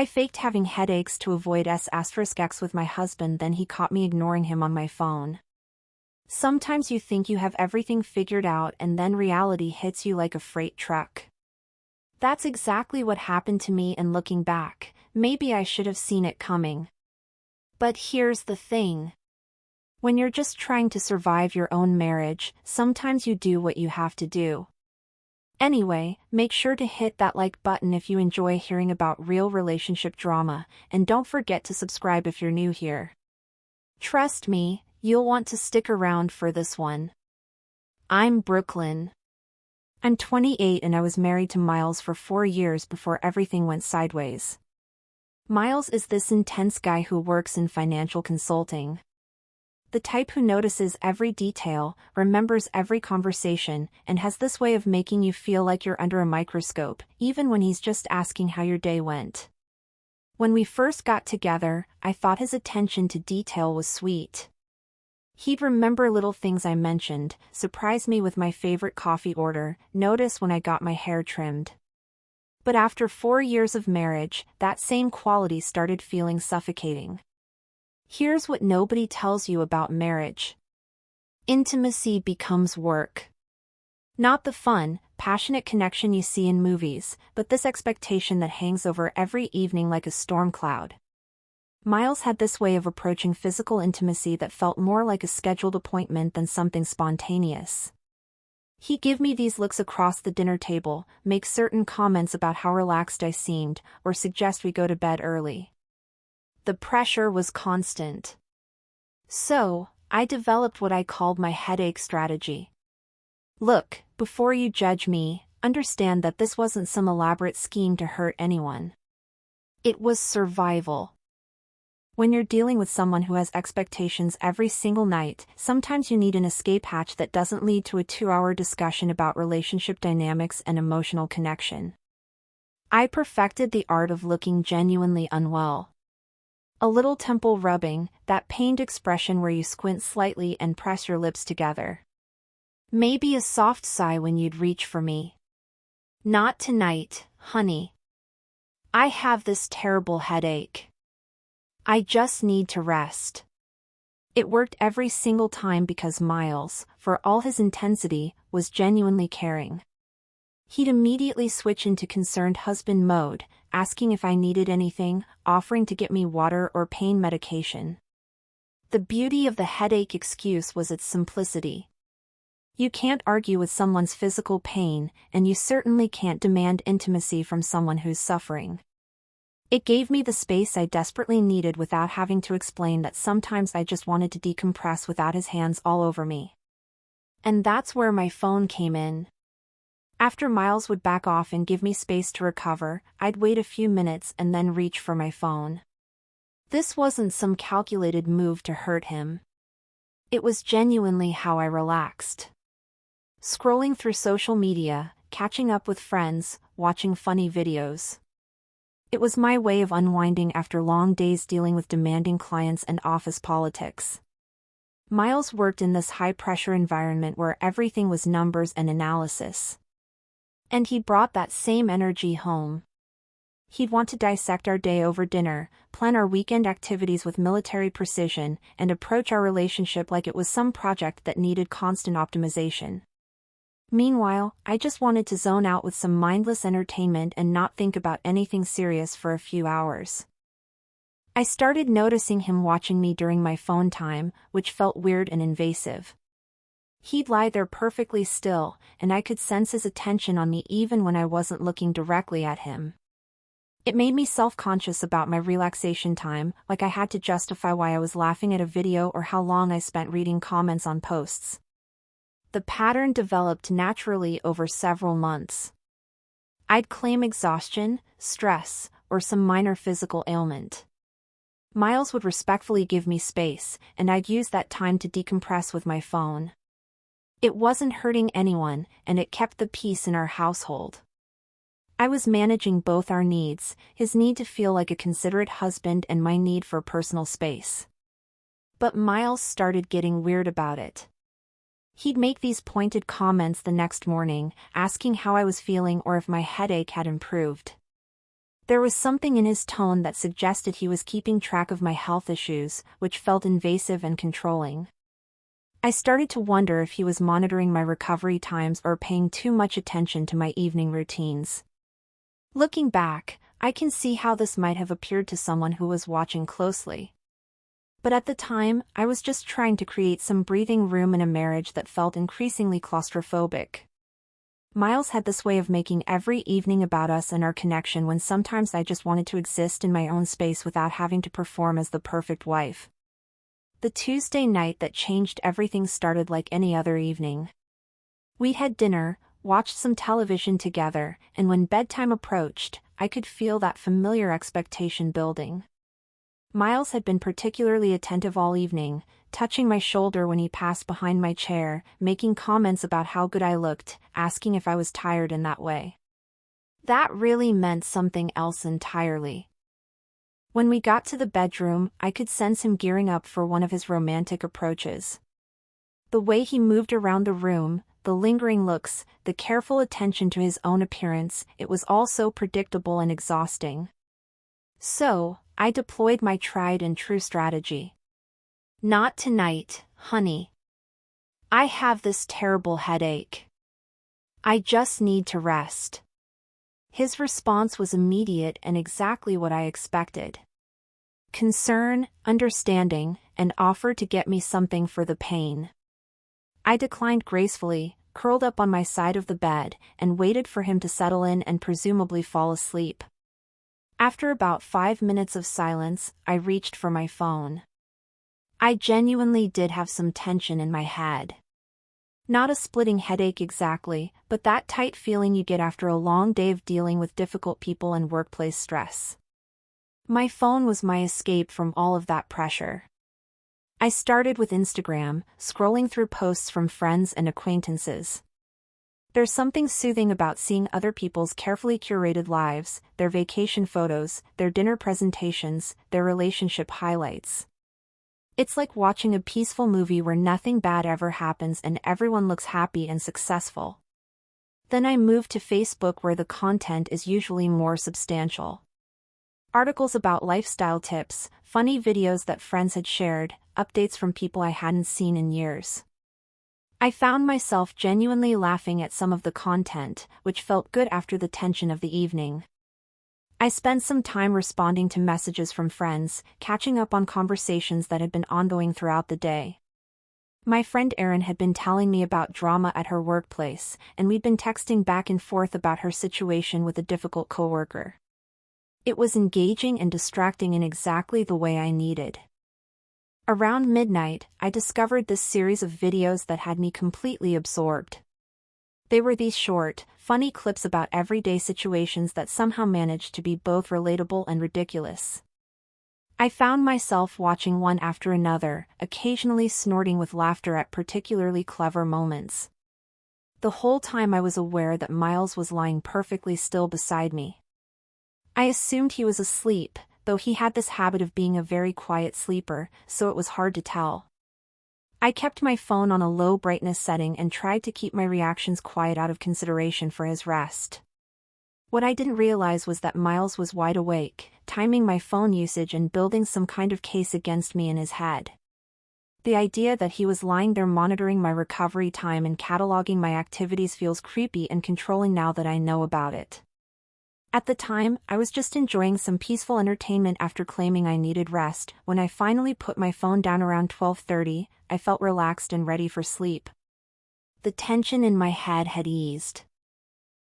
I faked having headaches to avoid S**x with my husband, then he caught me ignoring him on my phone. Sometimes you think you have everything figured out and then reality hits you like a freight truck. That's exactly what happened to me, and looking back, maybe I should have seen it coming. But here's the thing. When you're just trying to survive your own marriage, sometimes you do what you have to do. Anyway, make sure to hit that like button if you enjoy hearing about real relationship drama, and don't forget to subscribe if you're new here. Trust me, you'll want to stick around for this one. I'm Brooklyn. I'm 28 and I was married to Miles for 4 years before everything went sideways. Miles is this intense guy who works in financial consulting. The type who notices every detail, remembers every conversation, and has this way of making you feel like you're under a microscope, even when he's just asking how your day went. When we first got together, I thought his attention to detail was sweet. He'd remember little things I mentioned, surprise me with my favorite coffee order, notice when I got my hair trimmed. But after 4 years of marriage, that same quality started feeling suffocating. Here's what nobody tells you about marriage. Intimacy becomes work. Not the fun, passionate connection you see in movies, but this expectation that hangs over every evening like a storm cloud. Miles had this way of approaching physical intimacy that felt more like a scheduled appointment than something spontaneous. He'd give me these looks across the dinner table, make certain comments about how relaxed I seemed, or suggest we go to bed early. The pressure was constant. So, I developed what I called my headache strategy. Look, before you judge me, understand that this wasn't some elaborate scheme to hurt anyone. It was survival. When you're dealing with someone who has expectations every single night, sometimes you need an escape hatch that doesn't lead to a 2-hour discussion about relationship dynamics and emotional connection. I perfected the art of looking genuinely unwell. A little temple rubbing, that pained expression where you squint slightly and press your lips together. Maybe a soft sigh when you'd reach for me. Not tonight, honey. I have this terrible headache. I just need to rest. It worked every single time because Miles, for all his intensity, was genuinely caring. He'd immediately switch into concerned husband mode, asking if I needed anything, offering to get me water or pain medication. The beauty of the headache excuse was its simplicity. You can't argue with someone's physical pain, and you certainly can't demand intimacy from someone who's suffering. It gave me the space I desperately needed without having to explain that sometimes I just wanted to decompress without his hands all over me. And that's where my phone came in. After Miles would back off and give me space to recover, I'd wait a few minutes and then reach for my phone. This wasn't some calculated move to hurt him. It was genuinely how I relaxed. Scrolling through social media, catching up with friends, watching funny videos. It was my way of unwinding after long days dealing with demanding clients and office politics. Miles worked in this high-pressure environment where everything was numbers and analysis. And he brought that same energy home. He'd want to dissect our day over dinner, plan our weekend activities with military precision, and approach our relationship like it was some project that needed constant optimization. Meanwhile, I just wanted to zone out with some mindless entertainment and not think about anything serious for a few hours. I started noticing him watching me during my phone time, which felt weird and invasive. He'd lie there perfectly still, and I could sense his attention on me even when I wasn't looking directly at him. It made me self-conscious about my relaxation time, like I had to justify why I was laughing at a video or how long I spent reading comments on posts. The pattern developed naturally over several months. I'd claim exhaustion, stress, or some minor physical ailment. Miles would respectfully give me space, and I'd use that time to decompress with my phone. It wasn't hurting anyone, and it kept the peace in our household. I was managing both our needs, his need to feel like a considerate husband and my need for personal space. But Miles started getting weird about it. He'd make these pointed comments the next morning, asking how I was feeling or if my headache had improved. There was something in his tone that suggested he was keeping track of my health issues, which felt invasive and controlling. I started to wonder if he was monitoring my recovery times or paying too much attention to my evening routines. Looking back, I can see how this might have appeared to someone who was watching closely. But at the time, I was just trying to create some breathing room in a marriage that felt increasingly claustrophobic. Miles had this way of making every evening about us and our connection when sometimes I just wanted to exist in my own space without having to perform as the perfect wife. The Tuesday night that changed everything started like any other evening. We had dinner, watched some television together, and when bedtime approached, I could feel that familiar expectation building. Miles had been particularly attentive all evening, touching my shoulder when he passed behind my chair, making comments about how good I looked, asking if I was tired in that way. That really meant something else entirely. When we got to the bedroom, I could sense him gearing up for one of his romantic approaches. The way he moved around the room, the lingering looks, the careful attention to his own appearance, it was all so predictable and exhausting. So, I deployed my tried and true strategy. "Not tonight, honey. I have this terrible headache. I just need to rest." His response was immediate and exactly what I expected. Concern, understanding, and offered to get me something for the pain. I declined gracefully, curled up on my side of the bed, and waited for him to settle in and presumably fall asleep. After about 5 minutes of silence, I reached for my phone. I genuinely did have some tension in my head. Not a splitting headache exactly, but that tight feeling you get after a long day of dealing with difficult people and workplace stress. My phone was my escape from all of that pressure. I started with Instagram, scrolling through posts from friends and acquaintances. There's something soothing about seeing other people's carefully curated lives, their vacation photos, their dinner presentations, their relationship highlights. It's like watching a peaceful movie where nothing bad ever happens and everyone looks happy and successful. Then I moved to Facebook where the content is usually more substantial. Articles about lifestyle tips, funny videos that friends had shared, updates from people I hadn't seen in years. I found myself genuinely laughing at some of the content, which felt good after the tension of the evening. I spent some time responding to messages from friends, catching up on conversations that had been ongoing throughout the day. My friend Erin had been telling me about drama at her workplace, and we'd been texting back and forth about her situation with a difficult coworker. It was engaging and distracting in exactly the way I needed. Around midnight, I discovered this series of videos that had me completely absorbed. They were these short, funny clips about everyday situations that somehow managed to be both relatable and ridiculous. I found myself watching one after another, occasionally snorting with laughter at particularly clever moments. The whole time I was aware that Miles was lying perfectly still beside me. I assumed he was asleep, though he had this habit of being a very quiet sleeper, so it was hard to tell. I kept my phone on a low brightness setting and tried to keep my reactions quiet out of consideration for his rest. What I didn't realize was that Miles was wide awake, timing my phone usage and building some kind of case against me in his head. The idea that he was lying there monitoring my recovery time and cataloging my activities feels creepy and controlling now that I know about it. At the time, I was just enjoying some peaceful entertainment after claiming I needed rest. When I finally put my phone down around 12:30, I felt relaxed and ready for sleep. The tension in my head had eased.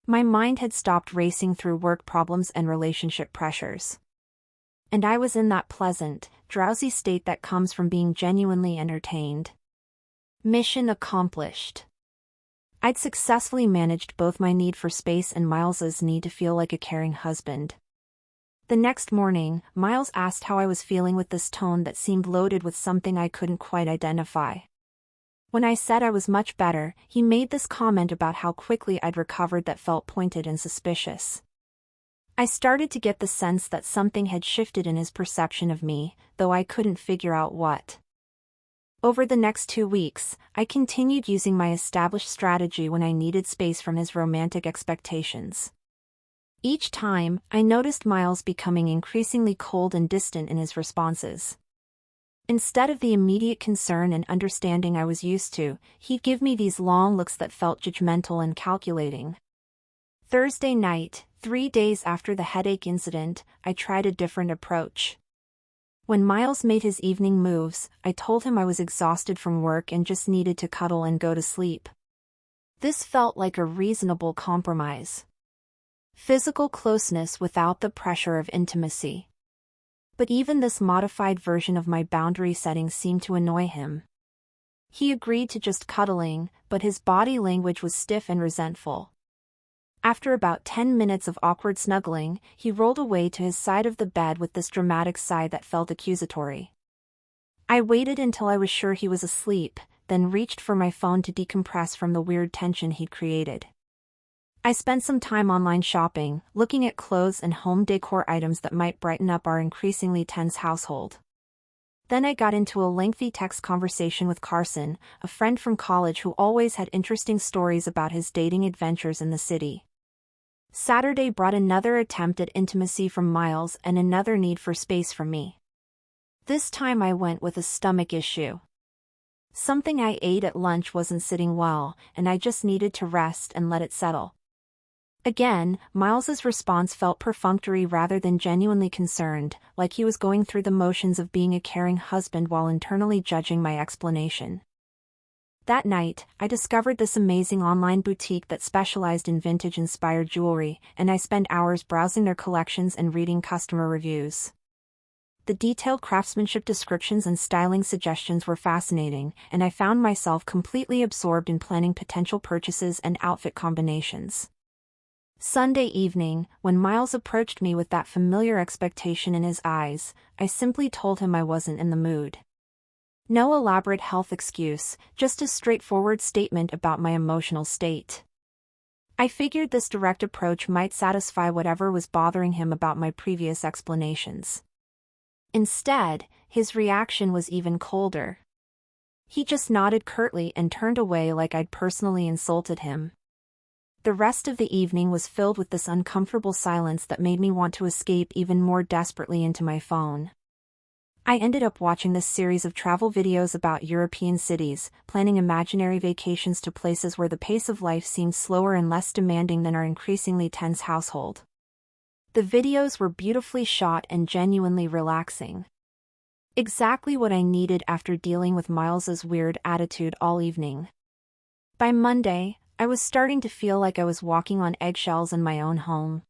My mind had stopped racing through work problems and relationship pressures. And I was in that pleasant, drowsy state that comes from being genuinely entertained. Mission accomplished. I'd successfully managed both my need for space and Miles's need to feel like a caring husband. The next morning, Miles asked how I was feeling with this tone that seemed loaded with something I couldn't quite identify. When I said I was much better, he made this comment about how quickly I'd recovered that felt pointed and suspicious. I started to get the sense that something had shifted in his perception of me, though I couldn't figure out what. Over the next 2 weeks, I continued using my established strategy when I needed space from his romantic expectations. Each time, I noticed Miles becoming increasingly cold and distant in his responses. Instead of the immediate concern and understanding I was used to, he'd give me these long looks that felt judgmental and calculating. Thursday night, 3 days after the headache incident, I tried a different approach. When Miles made his evening moves, I told him I was exhausted from work and just needed to cuddle and go to sleep. This felt like a reasonable compromise. Physical closeness without the pressure of intimacy. But even this modified version of my boundary setting seemed to annoy him. He agreed to just cuddling, but his body language was stiff and resentful. After about 10 minutes of awkward snuggling, he rolled away to his side of the bed with this dramatic sigh that felt accusatory. I waited until I was sure he was asleep, then reached for my phone to decompress from the weird tension he'd created. I spent some time online shopping, looking at clothes and home decor items that might brighten up our increasingly tense household. Then I got into a lengthy text conversation with Carson, a friend from college who always had interesting stories about his dating adventures in the city. Saturday brought another attempt at intimacy from Miles and another need for space from me. This time I went with a stomach issue. Something I ate at lunch wasn't sitting well, and I just needed to rest and let it settle. Again, Miles's response felt perfunctory rather than genuinely concerned, like he was going through the motions of being a caring husband while internally judging my explanation. That night, I discovered this amazing online boutique that specialized in vintage-inspired jewelry, and I spent hours browsing their collections and reading customer reviews. The detailed craftsmanship descriptions and styling suggestions were fascinating, and I found myself completely absorbed in planning potential purchases and outfit combinations. Sunday evening, when Miles approached me with that familiar expectation in his eyes, I simply told him I wasn't in the mood. No elaborate health excuse, just a straightforward statement about my emotional state. I figured this direct approach might satisfy whatever was bothering him about my previous explanations. Instead, his reaction was even colder. He just nodded curtly and turned away like I'd personally insulted him. The rest of the evening was filled with this uncomfortable silence that made me want to escape even more desperately into my phone. I ended up watching this series of travel videos about European cities, planning imaginary vacations to places where the pace of life seemed slower and less demanding than our increasingly tense household. The videos were beautifully shot and genuinely relaxing. Exactly what I needed after dealing with Miles's weird attitude all evening. By Monday, I was starting to feel like I was walking on eggshells in my own home.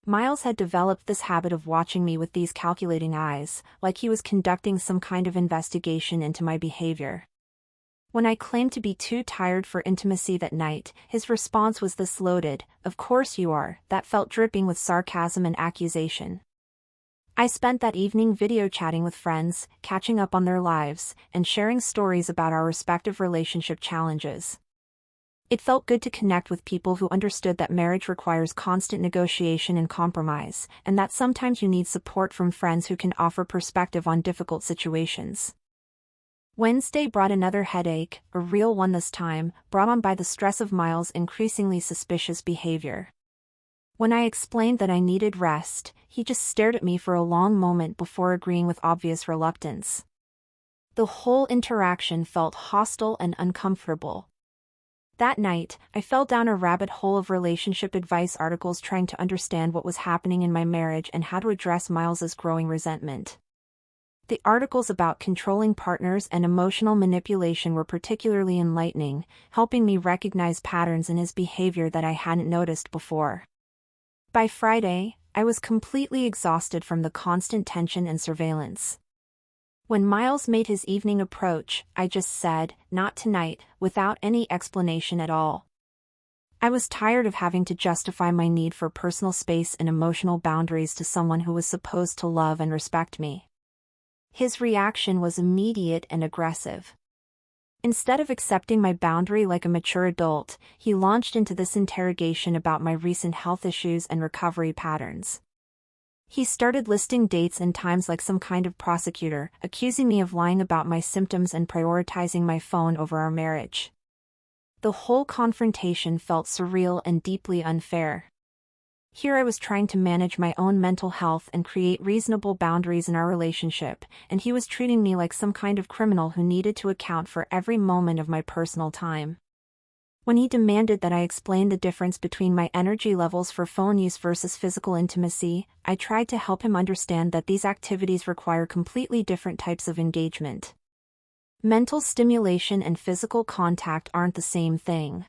Miles had developed this habit of watching me with these calculating eyes, like he was conducting some kind of investigation into my behavior. When I claimed to be too tired for intimacy that night, his response was this loaded, "Of course you are," that felt dripping with sarcasm and accusation. I spent that evening video chatting with friends, catching up on their lives, and sharing stories about our respective relationship challenges. It felt good to connect with people who understood that marriage requires constant negotiation and compromise, and that sometimes you need support from friends who can offer perspective on difficult situations. Wednesday brought another headache, a real one this time, brought on by the stress of Miles' increasingly suspicious behavior. When I explained that I needed rest, he just stared at me for a long moment before agreeing with obvious reluctance. The whole interaction felt hostile and uncomfortable. That night, I fell down a rabbit hole of relationship advice articles trying to understand what was happening in my marriage and how to address Miles's growing resentment. The articles about controlling partners and emotional manipulation were particularly enlightening, helping me recognize patterns in his behavior that I hadn't noticed before. By Friday, I was completely exhausted from the constant tension and surveillance. When Miles made his evening approach, I just said, "Not tonight," without any explanation at all. I was tired of having to justify my need for personal space and emotional boundaries to someone who was supposed to love and respect me. His reaction was immediate and aggressive. Instead of accepting my boundary like a mature adult, he launched into this interrogation about my recent health issues and recovery patterns. He started listing dates and times like some kind of prosecutor, accusing me of lying about my symptoms and prioritizing my phone over our marriage. The whole confrontation felt surreal and deeply unfair. Here I was trying to manage my own mental health and create reasonable boundaries in our relationship, and he was treating me like some kind of criminal who needed to account for every moment of my personal time. When he demanded that I explain the difference between my energy levels for phone use versus physical intimacy, I tried to help him understand that these activities require completely different types of engagement. Mental stimulation and physical contact aren't the same thing.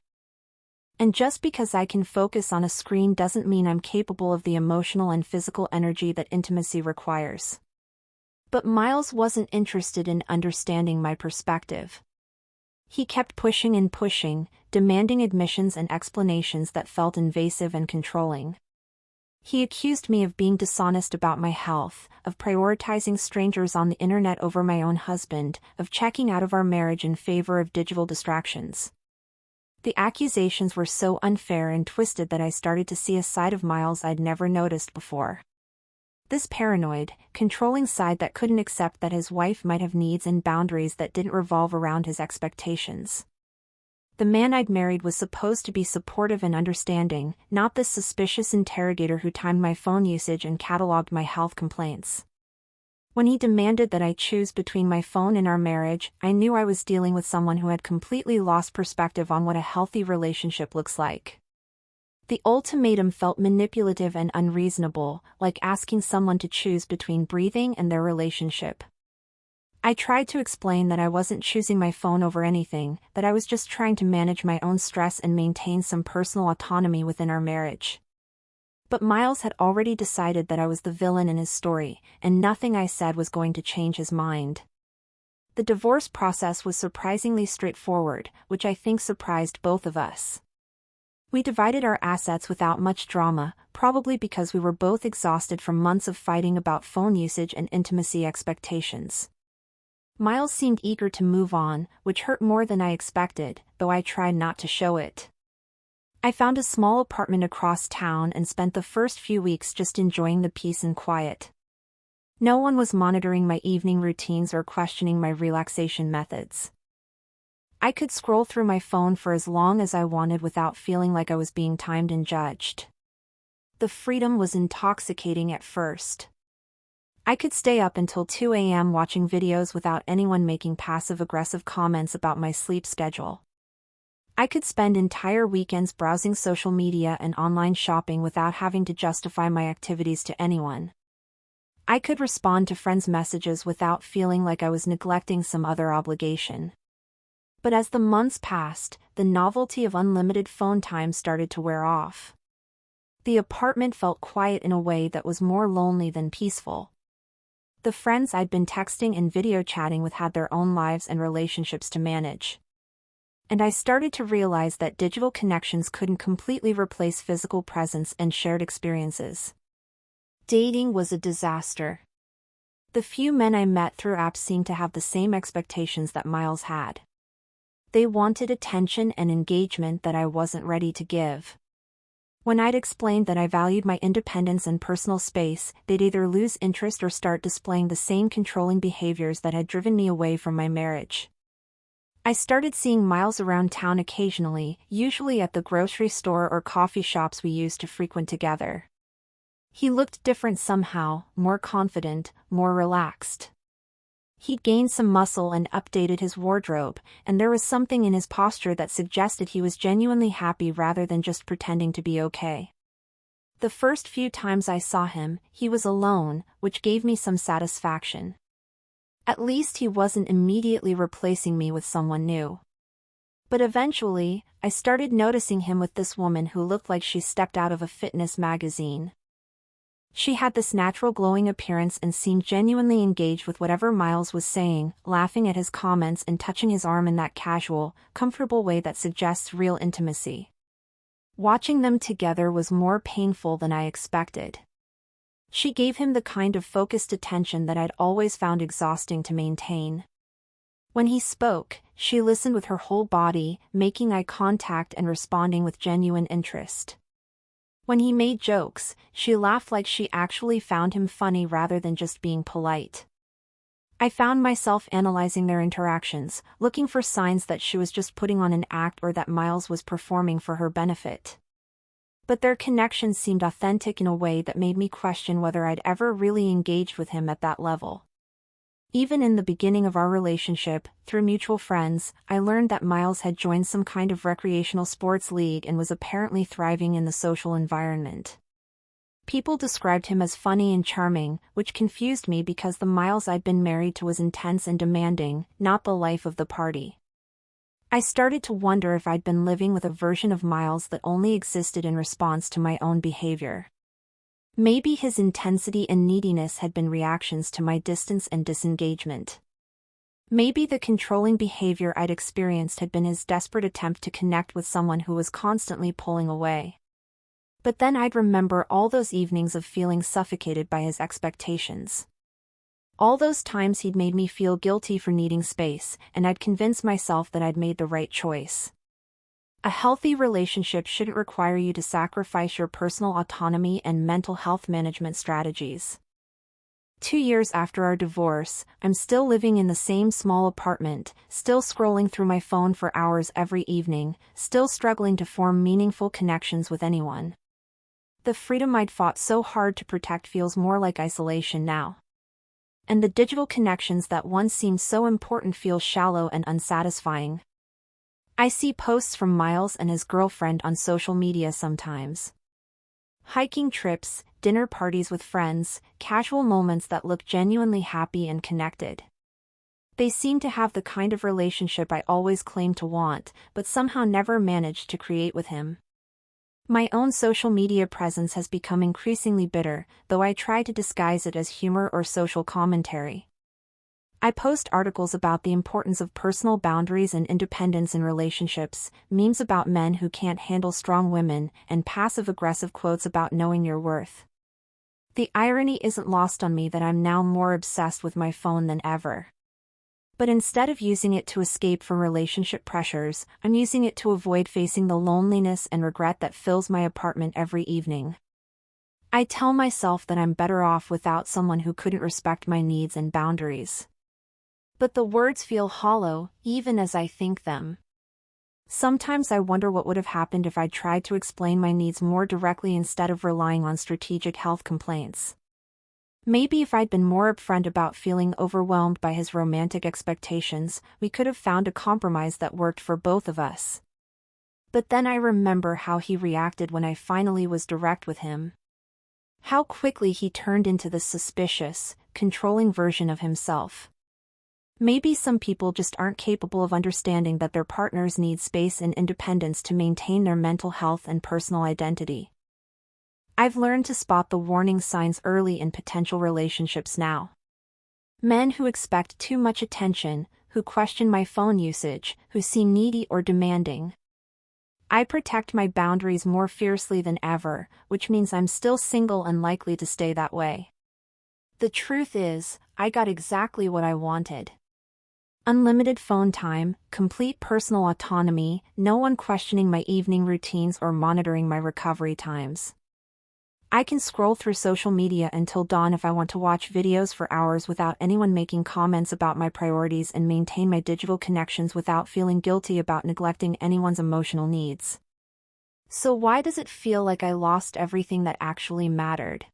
And just because I can focus on a screen doesn't mean I'm capable of the emotional and physical energy that intimacy requires. But Miles wasn't interested in understanding my perspective. He kept pushing and pushing, demanding admissions and explanations that felt invasive and controlling. He accused me of being dishonest about my health, of prioritizing strangers on the internet over my own husband, of checking out of our marriage in favor of digital distractions. The accusations were so unfair and twisted that I started to see a side of Miles I'd never noticed before. This paranoid, controlling side that couldn't accept that his wife might have needs and boundaries that didn't revolve around his expectations. The man I'd married was supposed to be supportive and understanding, not this suspicious interrogator who timed my phone usage and cataloged my health complaints. When he demanded that I choose between my phone and our marriage, I knew I was dealing with someone who had completely lost perspective on what a healthy relationship looks like. The ultimatum felt manipulative and unreasonable, like asking someone to choose between breathing and their relationship. I tried to explain that I wasn't choosing my phone over anything, that I was just trying to manage my own stress and maintain some personal autonomy within our marriage. But Miles had already decided that I was the villain in his story, and nothing I said was going to change his mind. The divorce process was surprisingly straightforward, which I think surprised both of us. We divided our assets without much drama, probably because we were both exhausted from months of fighting about phone usage and intimacy expectations. Miles seemed eager to move on, which hurt more than I expected, though I tried not to show it. I found a small apartment across town and spent the first few weeks just enjoying the peace and quiet. No one was monitoring my evening routines or questioning my relaxation methods. I could scroll through my phone for as long as I wanted without feeling like I was being timed and judged. The freedom was intoxicating at first. I could stay up until 2 a.m. watching videos without anyone making passive-aggressive comments about my sleep schedule. I could spend entire weekends browsing social media and online shopping without having to justify my activities to anyone. I could respond to friends' messages without feeling like I was neglecting some other obligation. But as the months passed, the novelty of unlimited phone time started to wear off. The apartment felt quiet in a way that was more lonely than peaceful. The friends I'd been texting and video chatting with had their own lives and relationships to manage. And I started to realize that digital connections couldn't completely replace physical presence and shared experiences. Dating was a disaster. The few men I met through apps seemed to have the same expectations that Miles had. They wanted attention and engagement that I wasn't ready to give. When I'd explained that I valued my independence and personal space, they'd either lose interest or start displaying the same controlling behaviors that had driven me away from my marriage. I started seeing Miles around town occasionally, usually at the grocery store or coffee shops we used to frequent together. He looked different somehow, more confident, more relaxed. He'd gained some muscle and updated his wardrobe, and there was something in his posture that suggested he was genuinely happy rather than just pretending to be okay. The first few times I saw him, he was alone, which gave me some satisfaction. At least he wasn't immediately replacing me with someone new. But eventually, I started noticing him with this woman who looked like she stepped out of a fitness magazine. She had this natural glowing appearance and seemed genuinely engaged with whatever Miles was saying, laughing at his comments and touching his arm in that casual, comfortable way that suggests real intimacy. Watching them together was more painful than I expected. She gave him the kind of focused attention that I'd always found exhausting to maintain. When he spoke, she listened with her whole body, making eye contact and responding with genuine interest. When he made jokes, she laughed like she actually found him funny rather than just being polite. I found myself analyzing their interactions, looking for signs that she was just putting on an act or that Miles was performing for her benefit. But their connection seemed authentic in a way that made me question whether I'd ever really engaged with him at that level. Even in the beginning of our relationship, through mutual friends, I learned that Miles had joined some kind of recreational sports league and was apparently thriving in the social environment. People described him as funny and charming, which confused me because the Miles I'd been married to was intense and demanding, not the life of the party. I started to wonder if I'd been living with a version of Miles that only existed in response to my own behavior. Maybe his intensity and neediness had been reactions to my distance and disengagement. Maybe the controlling behavior I'd experienced had been his desperate attempt to connect with someone who was constantly pulling away. But then I'd remember all those evenings of feeling suffocated by his expectations. All those times he'd made me feel guilty for needing space, and I'd convinced myself that I'd made the right choice. A healthy relationship shouldn't require you to sacrifice your personal autonomy and mental health management strategies. 2 years after our divorce, I'm still living in the same small apartment, still scrolling through my phone for hours every evening, still struggling to form meaningful connections with anyone. The freedom I'd fought so hard to protect feels more like isolation now. And the digital connections that once seemed so important feel shallow and unsatisfying. I see posts from Miles and his girlfriend on social media sometimes. Hiking trips, dinner parties with friends, casual moments that look genuinely happy and connected. They seem to have the kind of relationship I always claimed to want, but somehow never managed to create with him. My own social media presence has become increasingly bitter, though I try to disguise it as humor or social commentary. I post articles about the importance of personal boundaries and independence in relationships, memes about men who can't handle strong women, and passive-aggressive quotes about knowing your worth. The irony isn't lost on me that I'm now more obsessed with my phone than ever. But instead of using it to escape from relationship pressures, I'm using it to avoid facing the loneliness and regret that fills my apartment every evening. I tell myself that I'm better off without someone who couldn't respect my needs and boundaries. But the words feel hollow, even as I think them. Sometimes I wonder what would have happened if I'd tried to explain my needs more directly instead of relying on strategic health complaints. Maybe if I'd been more upfront about feeling overwhelmed by his romantic expectations, we could have found a compromise that worked for both of us. But then I remember how he reacted when I finally was direct with him. How quickly he turned into this suspicious, controlling version of himself. Maybe some people just aren't capable of understanding that their partners need space and independence to maintain their mental health and personal identity. I've learned to spot the warning signs early in potential relationships now. Men who expect too much attention, who question my phone usage, who seem needy or demanding. I protect my boundaries more fiercely than ever, which means I'm still single and likely to stay that way. The truth is, I got exactly what I wanted. Unlimited phone time, complete personal autonomy, no one questioning my evening routines or monitoring my recovery times. I can scroll through social media until dawn if I want to watch videos for hours without anyone making comments about my priorities and maintain my digital connections without feeling guilty about neglecting anyone's emotional needs. So why does it feel like I lost everything that actually mattered?